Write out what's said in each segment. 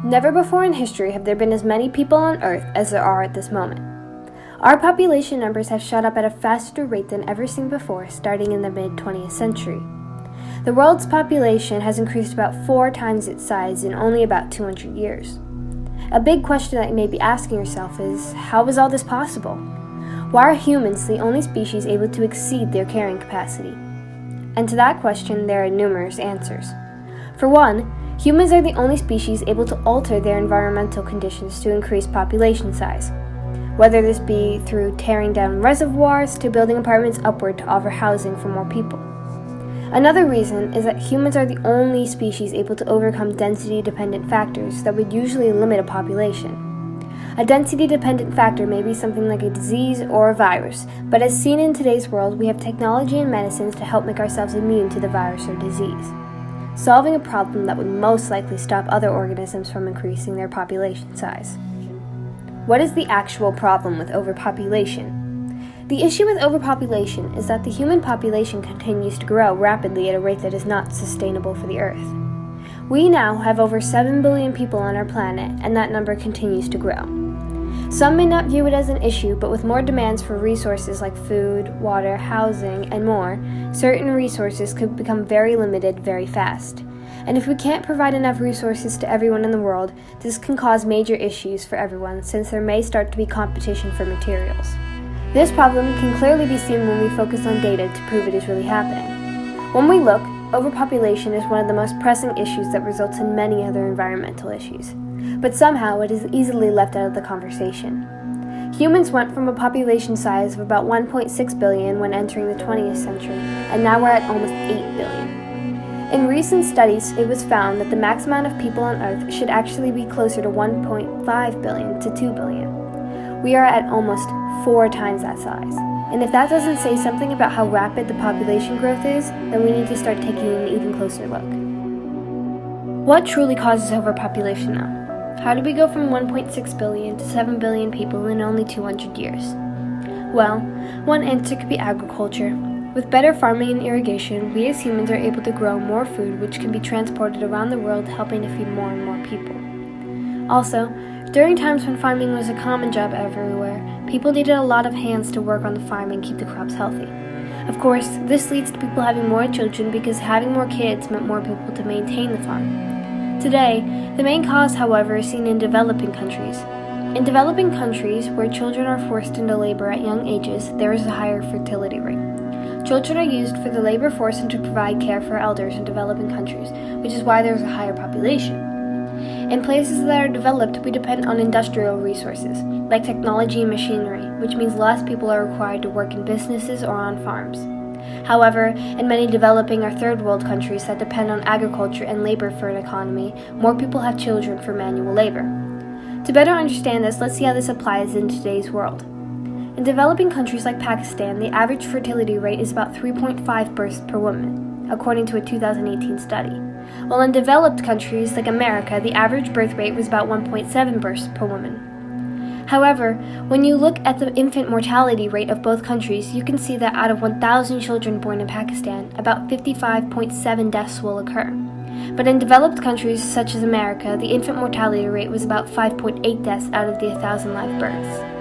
Never before in history have there been as many people on Earth as there are at this moment. Our population numbers have shot up at a faster rate than ever seen before, starting in the mid-20th century. The world's population has increased about 4 times its size in only about 200 years. A big question that you may be asking yourself is, how is all this possible? Why are humans the only species able to exceed their carrying capacity? And to that question, there are numerous answers. For one, humans are the only species able to alter their environmental conditions to increase population size, whether this be through tearing down reservoirs to building apartments upward to offer housing for more people. Another reason is that humans are the only species able to overcome density-dependent factors that would usually limit a population. A density-dependent factor may be something like a disease or a virus, but as seen in today's world, we have technology and medicines to help make ourselves immune to the virus or disease, solving a problem that would most likely stop other organisms from increasing their population size. What is the actual problem with overpopulation? The issue with overpopulation is that the human population continues to grow rapidly at a rate that is not sustainable for the Earth. We now have over 7 billion people on our planet, and that number continues to grow. Some may not view it as an issue, but with more demands for resources like food, water, housing, and more, certain resources could become very limited very fast. And if we can't provide enough resources to everyone in the world, this can cause major issues for everyone, since there may start to be competition for materials. This problem can clearly be seen when we focus on data to prove it is really happening. When we look, overpopulation is one of the most pressing issues that results in many other environmental issues. But somehow it is easily left out of the conversation. Humans went from a population size of about 1.6 billion when entering the 20th century, and now we're at almost 8 billion. In recent studies, it was found that the max amount of people on Earth should actually be closer to 1.5 billion to 2 billion. We are at almost 4 times that size. And if that doesn't say something about how rapid the population growth is, then we need to start taking an even closer look. What truly causes overpopulation now? How did we go from 1.6 billion to 7 billion people in only 200 years? Well, one answer could be agriculture. With better farming and irrigation, we as humans are able to grow more food which can be transported around the world, helping to feed more and more people. Also, during times when farming was a common job everywhere, people needed a lot of hands to work on the farm and keep the crops healthy. Of course, this leads to people having more children because having more kids meant more people to maintain the farm. Today, the main cause, however, is seen in developing countries. In developing countries, where children are forced into labor at young ages, there is a higher fertility rate. Children are used for the labor force and to provide care for elders in developing countries, which is why there is a higher population. In places that are developed, we depend on industrial resources, like technology and machinery, which means less people are required to work in businesses or on farms. However, in many developing or third world countries that depend on agriculture and labor for an economy, more people have children for manual labor. To better understand this, let's see how this applies in today's world. In developing countries like Pakistan, the average fertility rate is about 3.5 births per woman, according to a 2018 study. While in developed countries like America, the average birth rate was about 1.7 births per woman. However, when you look at the infant mortality rate of both countries, you can see that out of 1,000 children born in Pakistan, about 55.7 deaths will occur. But in developed countries such as America, the infant mortality rate was about 5.8 deaths out of the 1,000 live births.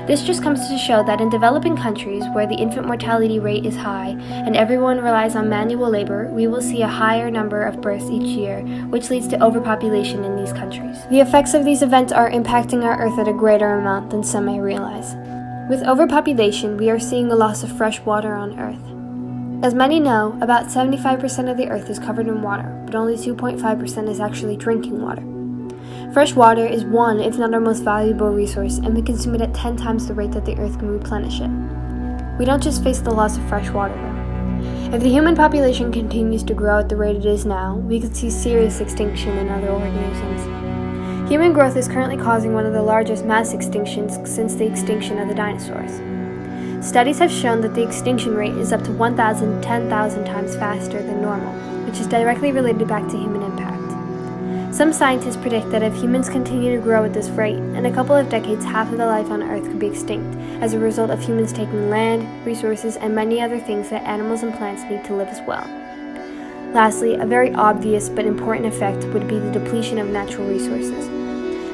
This just comes to show that in developing countries where the infant mortality rate is high and everyone relies on manual labor, we will see a higher number of births each year, which leads to overpopulation in these countries. The effects of these events are impacting our Earth at a greater amount than some may realize. With overpopulation, we are seeing a loss of fresh water on Earth. As many know, about 75% of the Earth is covered in water, but only 2.5% is actually drinking water. Fresh water is one, if not our most valuable resource, and we consume it at 10 times the rate that the Earth can replenish it. We don't just face the loss of fresh water, though. If the human population continues to grow at the rate it is now, we could see serious extinction in other organisms. Human growth is currently causing one of the largest mass extinctions since the extinction of the dinosaurs. Studies have shown that the extinction rate is up to 1,000 to 10,000 times faster than normal, which is directly related back to human impact. Some scientists predict that if humans continue to grow at this rate, in a couple of decades half of the life on Earth could be extinct as a result of humans taking land, resources, and many other things that animals and plants need to live as well. Lastly, a very obvious but important effect would be the depletion of natural resources.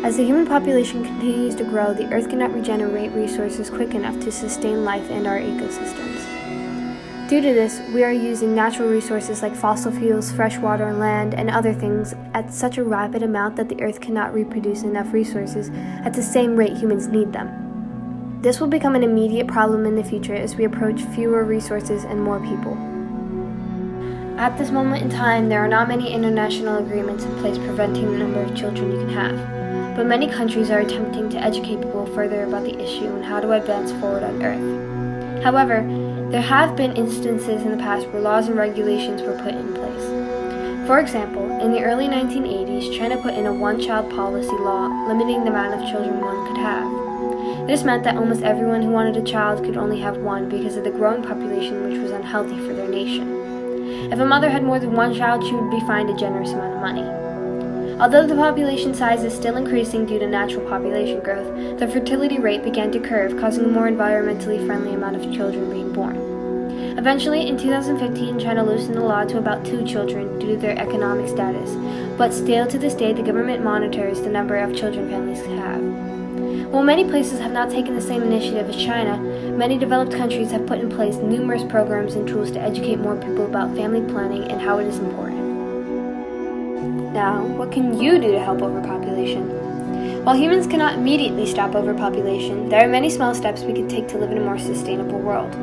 As the human population continues to grow, the Earth cannot regenerate resources quick enough to sustain life and our ecosystems. Due to this, we are using natural resources like fossil fuels, fresh water, land, and other things at such a rapid amount that the Earth cannot reproduce enough resources at the same rate humans need them. This will become an immediate problem in the future as we approach fewer resources and more people. At this moment in time, there are not many international agreements in place preventing the number of children you can have, but many countries are attempting to educate people further about the issue and how to advance forward on Earth. However, there have been instances in the past where laws and regulations were put in place. For example, in the early 1980s, China put in a one-child policy law limiting the amount of children one could have. This meant that almost everyone who wanted a child could only have one because of the growing population, which was unhealthy for their nation. If a mother had more than one child, she would be fined a generous amount of money. Although the population size is still increasing due to natural population growth, the fertility rate began to curve, causing a more environmentally friendly amount of children being born. Eventually, in 2015, China loosened the law to about 2 children due to their economic status, but still to this day the government monitors the number of children families have. While many places have not taken the same initiative as China, many developed countries have put in place numerous programs and tools to educate more people about family planning and how it is important. Now, what can you do to help overpopulation? While humans cannot immediately stop overpopulation, there are many small steps we can take to live in a more sustainable world.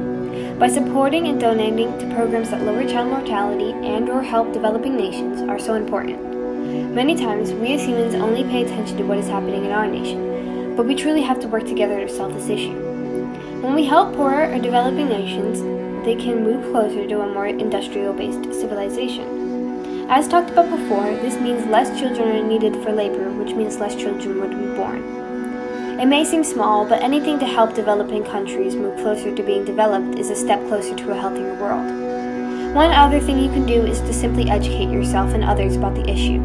By supporting and donating to programs that lower child mortality and/or help developing nations are so important. Many times, we as humans only pay attention to what is happening in our nation, but we truly have to work together to solve this issue. When we help poorer or developing nations, they can move closer to a more industrial-based civilization. As talked about before, this means less children are needed for labor, which means less children would be born. It may seem small, but anything to help developing countries move closer to being developed is a step closer to a healthier world. One other thing you can do is to simply educate yourself and others about the issue.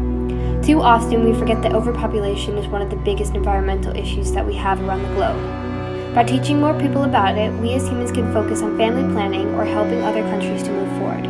Too often we forget that overpopulation is one of the biggest environmental issues that we have around the globe. By teaching more people about it, we as humans can focus on family planning or helping other countries to move forward.